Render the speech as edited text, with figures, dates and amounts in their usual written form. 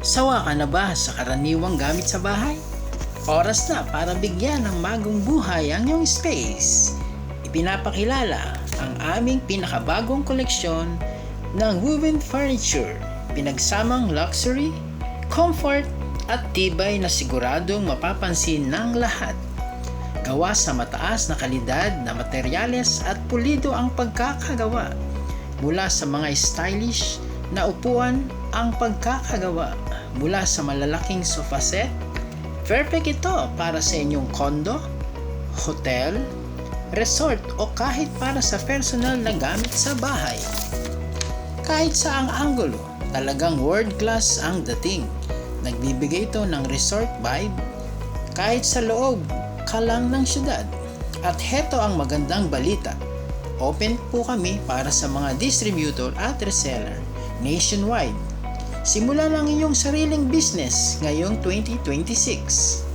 Sawa ka na ba sa karaniwang gamit sa bahay? Oras na para bigyan ng bagong buhay ang iyong space. Ipinapakilala ang aming pinakabagong koleksyon ng woven furniture. Pinagsamang luxury, comfort at tibay na siguradong mapapansin ng lahat. Gawa sa mataas na kalidad na materyales at pulido ang pagkakagawa. Mula sa mga stylish na upuan ang pagkakagawa. Mula sa malalaking sofa set, perfect ito para sa inyong condo, hotel, resort o kahit para sa personal na gamit sa bahay. Kahit sa ang anggulo, talagang world class ang dating. Nagbibigay ito ng resort vibe kahit sa loob ka lang ng syudad. At heto ang magandang balita. Open po kami para sa mga distributor at reseller nationwide. Simulan ang inyong sariling business ngayong 2026.